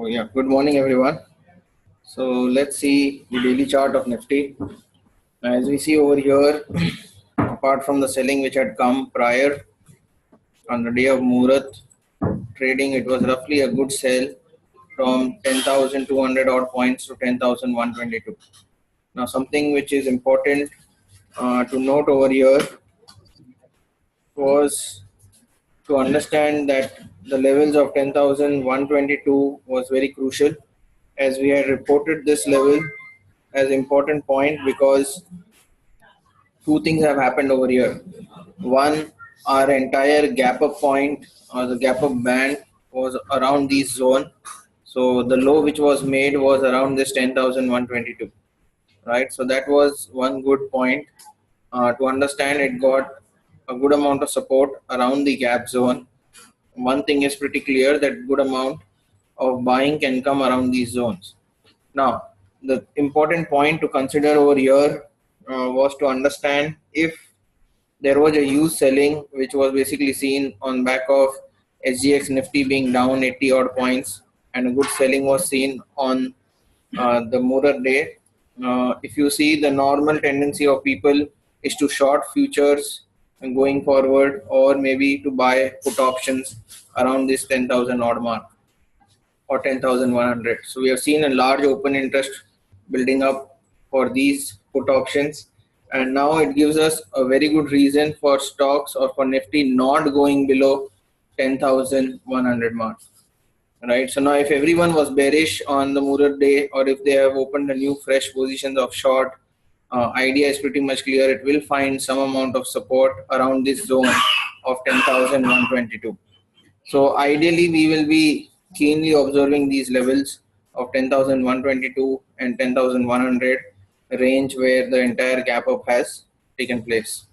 Oh yeah, good morning everyone. So let's see the daily chart of Nifty. As we see over here, apart from the selling which had come prior on the day of Muhurat trading, it was roughly a good sell from 10,200 odd points to 10,122. Now something which is important to note over here was to understand that the levels of 10,122 was very crucial, as we had reported this level as important point because two things have happened over here. One, our entire gap up point or the gap up band was around this zone. So the low which was made was around this 10,122, right? So that was one good point to understand. It got a good amount of support around the gap zone. One thing is pretty clear, that good amount of buying can come around these zones. Now, the important point to consider over here was to understand if there was a huge selling which was basically seen on back of SGX Nifty being down 80 odd points, and a good selling was seen on the Muhurat day. If you see, the normal tendency of people is to short futures and going forward, or maybe to buy put options around this 10,000 odd mark or 10,100. So we have seen a large open interest building up for these put options, and now it gives us a very good reason for stocks or for Nifty not going below 10,100 mark. Right. So now if everyone was bearish on the Muhurat day, or if they have opened a new fresh positions of short, idea is pretty much clear. It will find some amount of support around this zone of 10,122. So ideally, we will be keenly observing these levels of 10,122 and 10,100 range where the entire gap up has taken place.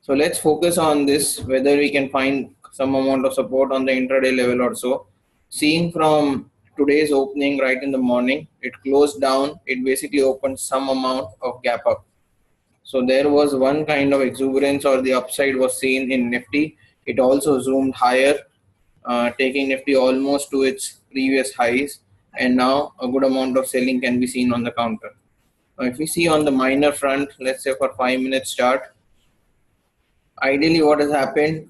So let's focus on this, whether we can find some amount of support on the intraday level or so. Seeing from today's opening right in the morning, it closed down. It basically opened some amount of gap up. So there was one kind of exuberance, or the upside was seen in Nifty. It also zoomed higher, taking Nifty almost to its previous highs, and now a good amount of selling can be seen on the counter. Now if we see on the minor front, let's say for 5 minutes chart, ideally what has happened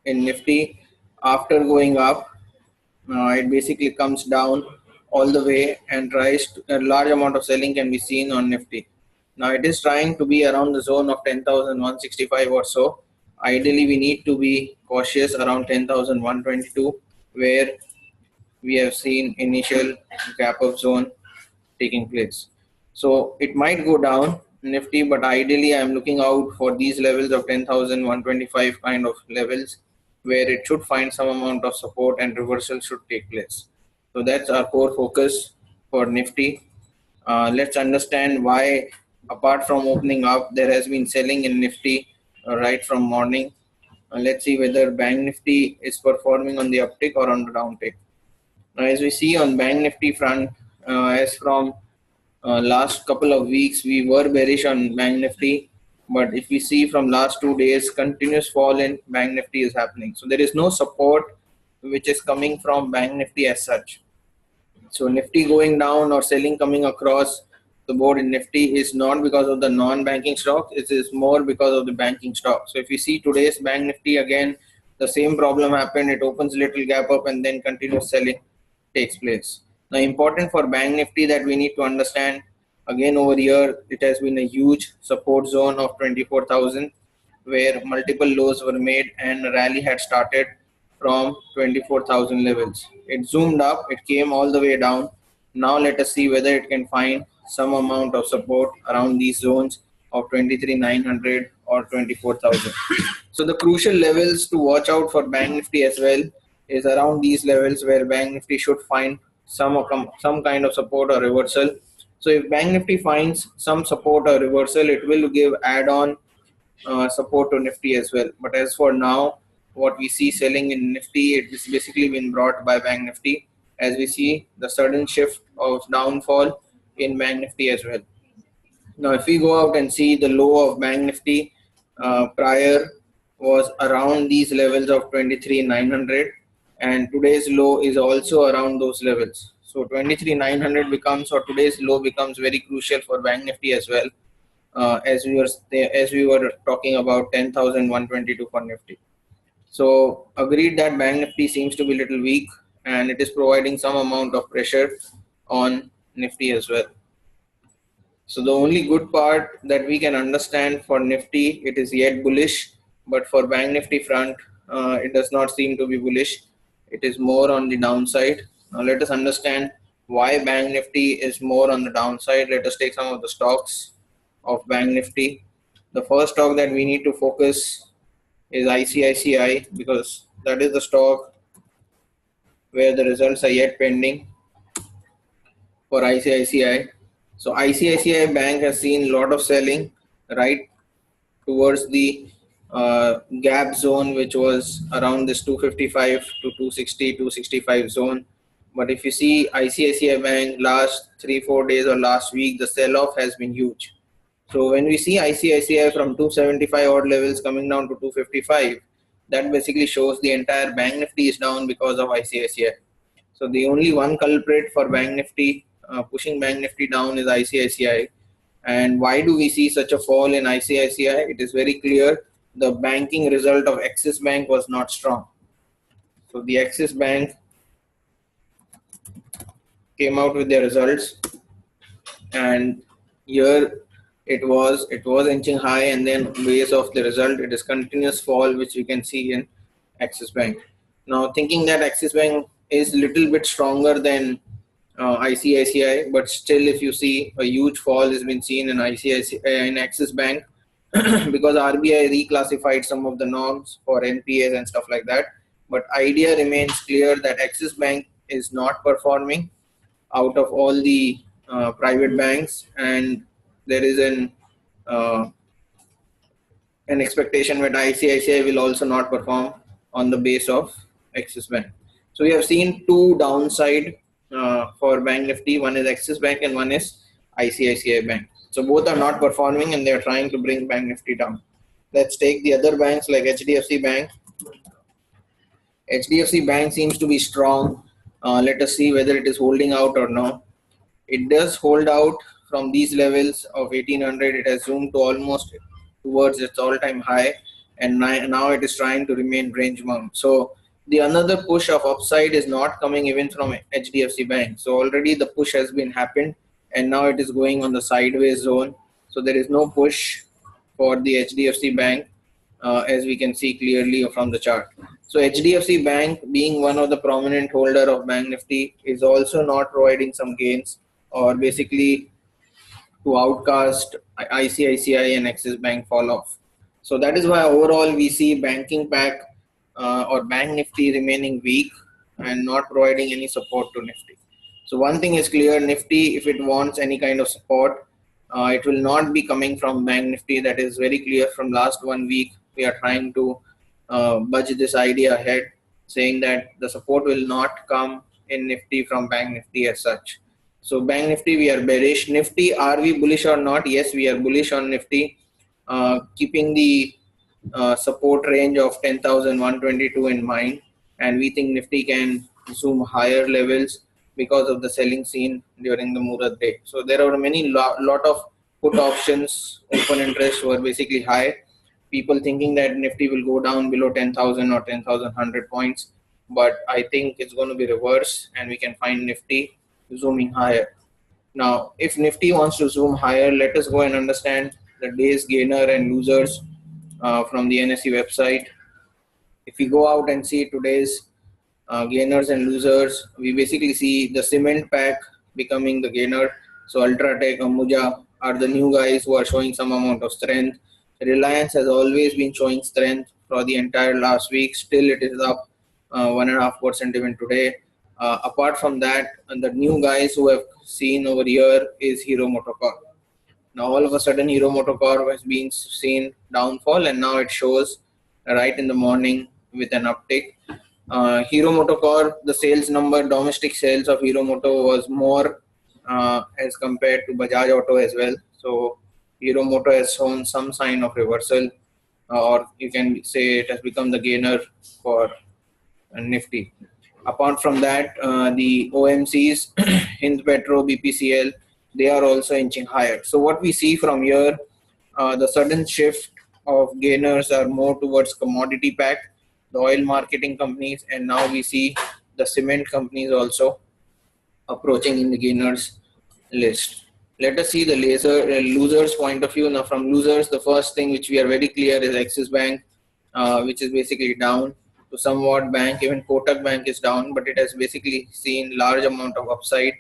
in Nifty after going up, it basically comes down all the way and tries to, a large amount of selling can be seen on Nifty. Now it is trying to be around the zone of 10,165 or so. Ideally we need to be cautious around 10,122, where we have seen initial gap up zone taking place. So it might go down Nifty, but ideally I'm looking out for these levels of 10,125 kind of levels, where it should find some amount of support and reversal should take place. So that's our core focus for Nifty. Let's understand why, apart from opening up, there has been selling in Nifty right from morning. Let's see whether Bank Nifty is performing on the uptick or on the downtick. Now, as we see on Bank Nifty front, as from last couple of weeks, we were bearish on Bank Nifty, but if we see from last 2 days, continuous fall in Bank Nifty is happening. So there is no support which is coming from Bank Nifty as such. So Nifty going down or selling coming across the board in Nifty is not because of the non-banking stocks, it is more because of the banking stocks. So if you see today's Bank Nifty, again, the same problem happened. It opens little gap up and then continuous selling takes place. Now important for Bank Nifty that we need to understand, again over here, it has been a huge support zone of 24,000, where multiple lows were made and a rally had started from 24,000 levels. It zoomed up, it came all the way down. Now let us see whether it can find some amount of support around these zones of 23,900 or 24,000. So the crucial levels to watch out for Bank Nifty as well is around these levels, where Bank Nifty should find some kind of support or reversal. So if Bank Nifty finds some support or reversal, it will give add-on support to Nifty as well. But as for now, what we see selling in Nifty, it is basically been brought by Bank Nifty, as we see the sudden shift of downfall in Bank Nifty as well. Now if we go out and see the low of Bank Nifty prior was around these levels of 23,900, and today's low is also around those levels. So 23,900 becomes, or today's low becomes, very crucial for Bank Nifty as well. As we were talking about 10,122 for Nifty. So agreed that Bank Nifty seems to be a little weak, and it is providing some amount of pressure on Nifty as well. So the only good part that we can understand for Nifty, it is yet bullish, but for Bank Nifty front, it does not seem to be bullish. It is more on the downside. Now let us understand why Bank Nifty is more on the downside. Let us take some of the stocks of Bank Nifty. The first stock that we need to focus is ICICI, because that is the stock where the results are yet pending for ICICI. So ICICI Bank has seen a lot of selling right towards the gap zone, which was around this 255 to 260, 265 zone. But if you see ICICI Bank last 3-4 days or last week, the sell-off has been huge. So when we see ICICI from 275 odd levels coming down to 255, that basically shows the entire Bank Nifty is down because of ICICI. So the only one culprit for Bank Nifty, pushing Bank Nifty down, is ICICI. And why do we see such a fall in ICICI? It is very clear. The banking result of Axis Bank was not strong. So the Axis Bank came out with their results, and here it was inching high, and then base of the result, it is continuous fall, which you can see in Axis Bank. Now thinking that Axis Bank is little bit stronger than ICICI, but still if you see, a huge fall has been seen in ICICI in Axis Bank because RBI reclassified some of the norms for NPAs and stuff like that. But idea remains clear that Axis Bank is not performing out of all the private banks, and there is an expectation that ICICI will also not perform on the base of Axis Bank. So we have seen two downside for Bank Nifty. One is Axis Bank and one is ICICI Bank. So both are not performing, and they are trying to bring Bank Nifty down. Let's take the other banks like HDFC Bank. HDFC Bank seems to be strong. Let us see whether it is holding out or no. It does hold out from these levels of 1800. It has zoomed to almost towards its all-time high, and now it is trying to remain range bound. So the another push of upside is not coming even from HDFC Bank. So already the push has been happened, and now it is going on the sideways zone. So there is no push for the HDFC Bank, as we can see clearly from the chart. So HDFC Bank, being one of the prominent holder of Bank Nifty, is also not providing some gains, or basically to outcast ICICI and Axis Bank fall off. So that is why overall we see banking pack or Bank Nifty remaining weak and not providing any support to Nifty. So one thing is clear, Nifty, if it wants any kind of support, it will not be coming from Bank Nifty. That is very clear. From last 1 week, we are trying to budge this idea ahead, saying that the support will not come in Nifty from Bank Nifty as such. So Bank Nifty, we are bearish. Nifty, are we bullish or not? Yes, we are bullish on Nifty, keeping the support range of 10,122 in mind, and we think Nifty can zoom higher levels because of the selling scene during the Murat day. So there are lot of put options, open interest were basically high. People thinking that Nifty will go down below 10,000 or 10,100 points, but I think it's going to be reverse, and we can find Nifty zooming higher. Now, if Nifty wants to zoom higher, let us go and understand the day's gainer and losers from the NSE website. If we go out and see today's gainers and losers, we basically see the cement pack becoming the gainer. So Ultratech, Ambuja are the new guys who are showing some amount of strength. Reliance has always been showing strength for the entire last week. Still, it is up 1.5% even today. Apart from that, the new guys who have seen over here is Hero Motocorp. Now all of a sudden Hero Motocorp has been seen downfall, and now it shows right in the morning with an uptick. Hero Motocorp, the sales number, domestic sales of Hero Moto was more as compared to Bajaj Auto as well. So Hero Moto has shown some sign of reversal, or you can say it has become the gainer for Nifty. Apart from that, the OMCs, Hind Petro, BPCL, they are also inching higher. So what we see from here, the sudden shift of gainers are more towards commodity pack, the oil marketing companies, and now we see the cement companies also approaching in the gainers list. Let us see the losers point of view. Now from losers, the first thing which we are very clear is Axis Bank, which is basically down to somewhat bank. Even Kotak Bank is down, but it has basically seen large amount of upside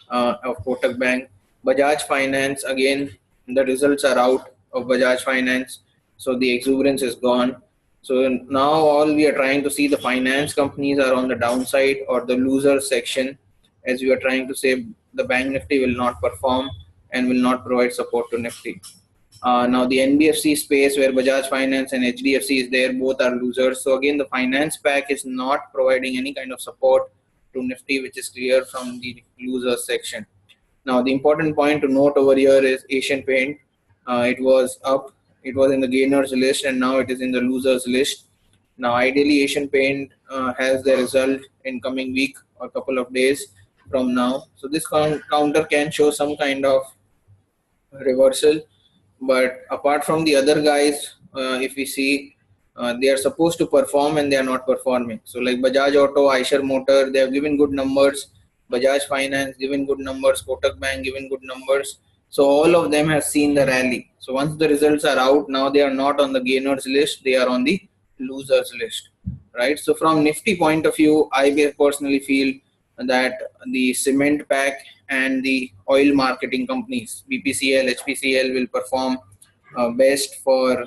of Kotak Bank. Bajaj Finance, again, the results are out of Bajaj Finance, so the exuberance is gone. So now all we are trying to see, the finance companies are on the downside or the loser section, as we are trying to say the bank Nifty will not perform and will not provide support to Nifty. Now the NBFC space where Bajaj Finance and HDFC is there, both are losers. So again, the finance pack is not providing any kind of support to Nifty, which is clear from the loser section. Now the important point to note over here is Asian Paint. It was up, it was in the gainers list, and now it is in the losers list. Now ideally Asian Paint has the result in coming week or couple of days from now. So this counter can show some kind of reversal. But apart from the other guys, if we see, they are supposed to perform and they are not performing. So like Bajaj Auto, Eicher Motor, they have given good numbers. Bajaj Finance given good numbers. Kotak Bank given good numbers. So all of them have seen the rally. So once the results are out, now they are not on the gainers list, they are on the losers list, right? So from Nifty point of view, I personally feel that the cement pack and the oil marketing companies, BPCL, HPCL, will perform best for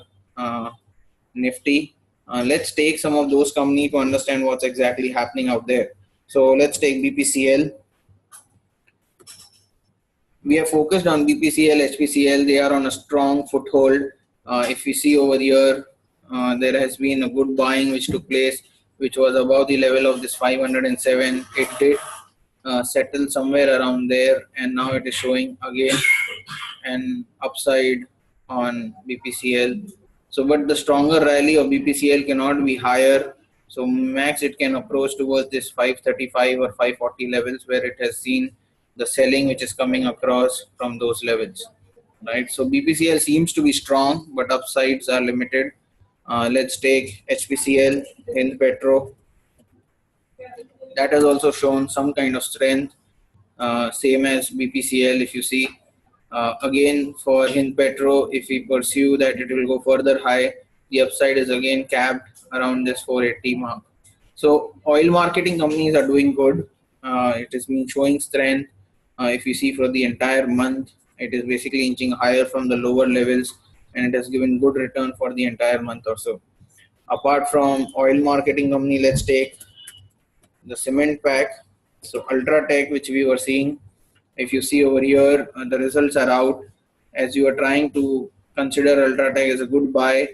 Nifty. Let's take some of those companies to understand what's exactly happening out there. So let's take BPCL. We are focused on BPCL, HPCL. They are on a strong foothold. If you see over here, there has been a good buying which took place, which was above the level of this 507. It did settle somewhere around there, and now it is showing again an upside on BPCL. So, but the stronger rally of BPCL cannot be higher. So max it can approach towards this 535 or 540 levels, where it has seen the selling which is coming across from those levels, right? So BPCL seems to be strong, but upsides are limited. Let's take HPCL, Hind Petro. That has also shown some kind of strength, same as BPCL. If you see, again for Hind Petro, if we pursue that, it will go further high. The upside is again capped around this 480 mark. So oil marketing companies are doing good. It has been showing strength. If you see for the entire month, it is basically inching higher from the lower levels, and it has given good return for the entire month or so. Apart from oil marketing company, let's take the cement pack. So Ultratech, which we were seeing, if you see over here, the results are out. As you are trying to consider Ultratech as a good buy,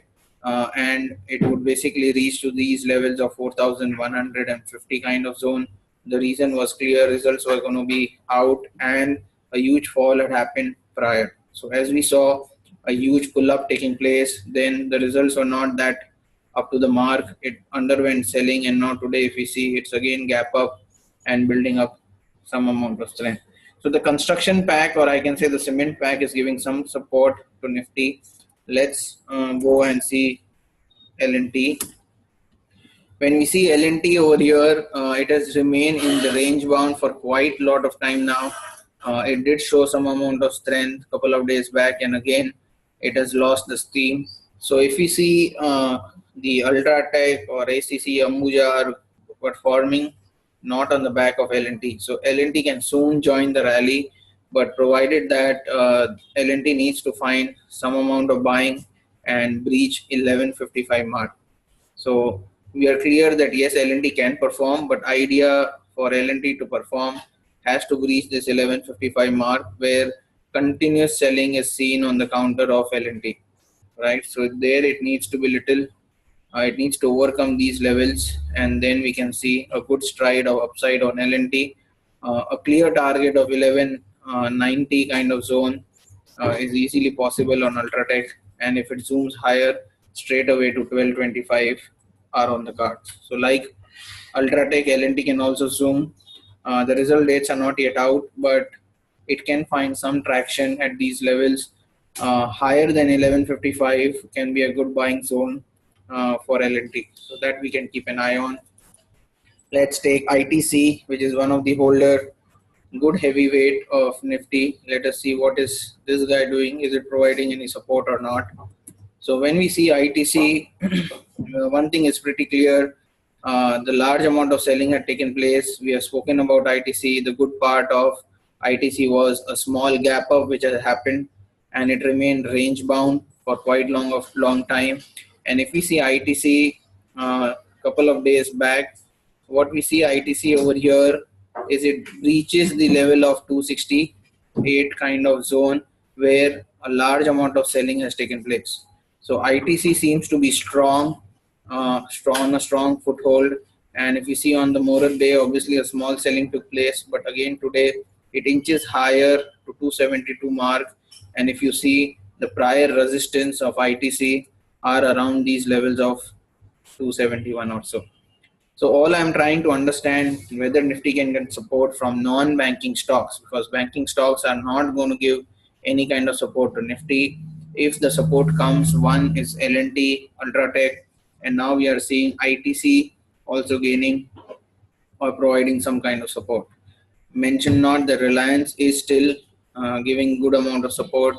and it would basically reach to these levels of 4,150 kind of zone. The reason was clear, results were going to be out and a huge fall had happened prior. So as we saw a huge pull up taking place, then the results were not that up to the mark. It underwent selling, and now today if we see, it's again gap up and building up some amount of strength. So the construction pack, or I can say the cement pack, is giving some support to Nifty. Let's go and see L&T. When we see L&T over here, it has remained in the range bound for quite a lot of time now. It did show some amount of strength a couple of days back, and again it has lost the steam. So if we see the Ultratech or ACC, Ambuja are performing not on the back of L&T. So L&T can soon join the rally, but provided that L&T needs to find some amount of buying and breach 1155 mark. So we are clear that yes, L&T can perform, but idea for L&T to perform has to reach this 1155 mark, where continuous selling is seen on the counter of L&T, right? So there it needs to be little, it needs to overcome these levels, and then we can see a good stride of upside on L&T. A clear target of 1190 kind of zone is easily possible on Ultratech, and if it zooms higher, straight away to 1225 are on the cards. So like Ultratech, L&T can also zoom. The result dates are not yet out, but it can find some traction at these levels. Higher than 1155 can be a good buying zone for L&T. So that we can keep an eye on. Let's take ITC, which is one of the holder, good heavyweight of Nifty. Let us see what is this guy doing. Is it providing any support or not? So when we see ITC, one thing is pretty clear. The large amount of selling had taken place. We have spoken about ITC. The good part of ITC was a small gap up which has happened, and it remained range bound for quite long time. And if we see ITC couple of days back, what we see ITC over here is it reaches the level of 268 kind of zone where a large amount of selling has taken place. So ITC seems to be strong, a strong foothold. And if you see on the Moral day, obviously a small selling took place, but again today it inches higher to 272 mark. And if you see the prior resistance of ITC are around these levels of 271 or so. So all I'm trying to understand whether Nifty can get support from non-banking stocks, because banking stocks are not going to give any kind of support to Nifty. If the support comes, one is L&T, Ultratech, and now we are seeing ITC also gaining or providing some kind of support. Mention not that Reliance is still giving good amount of support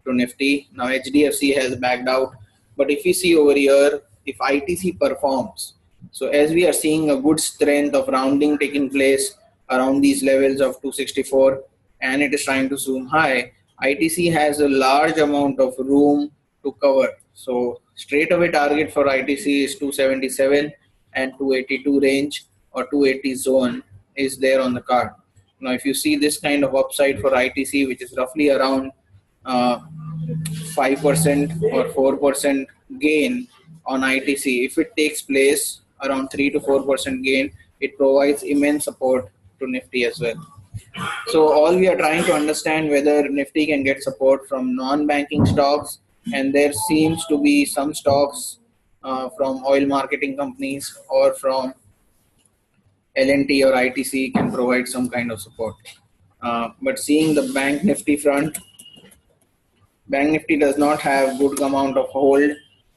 to Nifty. Now HDFC has backed out, but if we see over here, if ITC performs, so as we are seeing a good strength of rounding taking place around these levels of 264, and it is trying to zoom high, ITC has a large amount of room to cover. So straight away target for ITC is 277 and 282 range or 280 zone is there on the card. Now, if you see this kind of upside for ITC, which is roughly around 5% or 4% gain on ITC, if it takes place around 3 to 4% gain, it provides immense support to Nifty as well. So all we are trying to understand whether Nifty can get support from non-banking stocks, and there seems to be some stocks from oil marketing companies or from L&T or ITC can provide some kind of support. But seeing the Bank Nifty front, Bank Nifty does not have good amount of hold,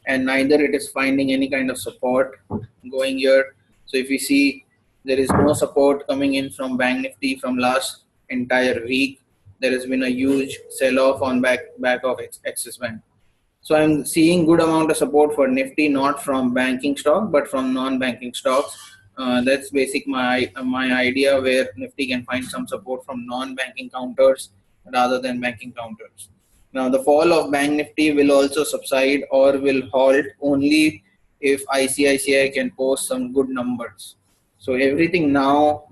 and neither it is finding any kind of support going here. So if you see, there is no support coming in from Bank Nifty from last entire week. There has been a huge sell-off on back of Axis Bank. So I'm seeing good amount of support for Nifty, not from banking stock, but from non-banking stocks. That's basic my idea, where Nifty can find some support from non-banking counters rather than banking counters. Now the fall of Bank Nifty will also subside or will halt only if ICICI can post some good numbers. So everything now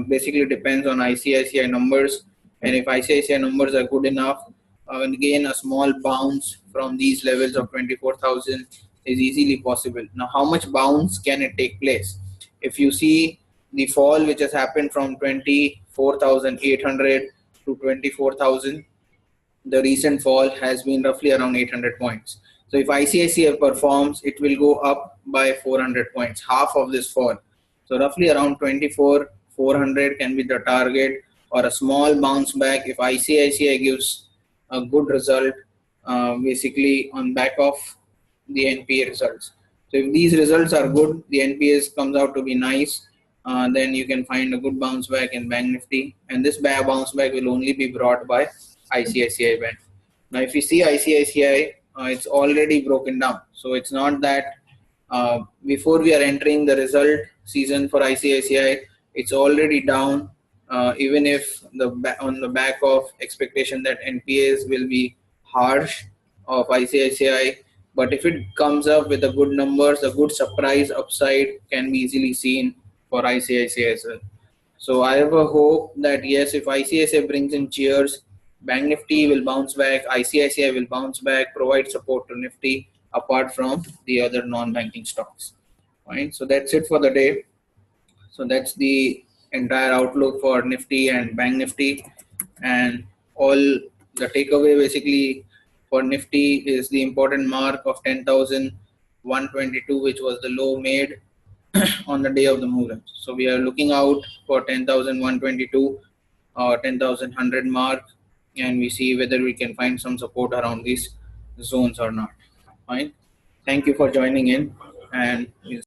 basically depends on ICICI numbers, and if ICICI numbers are good enough, again a small bounce from these levels of 24,000 is easily possible. Now how much bounce can it take place? If you see the fall which has happened from 24,800 to 24,000, the recent fall has been roughly around 800 points. So if ICICI performs, it will go up by 400 points, half of this fall. So roughly around 24,400 can be the target, or a small bounce back if ICICI gives a good result, basically on back of the NPA results. So if these results are good, the NPAs comes out to be nice, then you can find a good bounce back in Bank Nifty, and this bounce back will only be brought by ICICI Bank. Now if you see ICICI, it's already broken down. So it's not that before we are entering the result season for ICICI, it's already down, even if on the back of expectation that NPAs will be harsh of ICICI. But if it comes up with a good numbers, a good surprise upside can be easily seen for ICICI as well. So I have a hope that yes, if ICICI brings in cheers, Bank Nifty will bounce back, ICICI will bounce back, provide support to Nifty apart from the other non-banking stocks. Right? So that's it for the day. So that's the entire outlook for Nifty and Bank Nifty, and all the takeaway basically for Nifty is the important mark of 10,122, which was the low made. on the day of the movement. So we are looking out for 10,122 or 10,100 mark, and we see whether we can find some support around these zones or not. Fine. Thank you for joining in, and we'll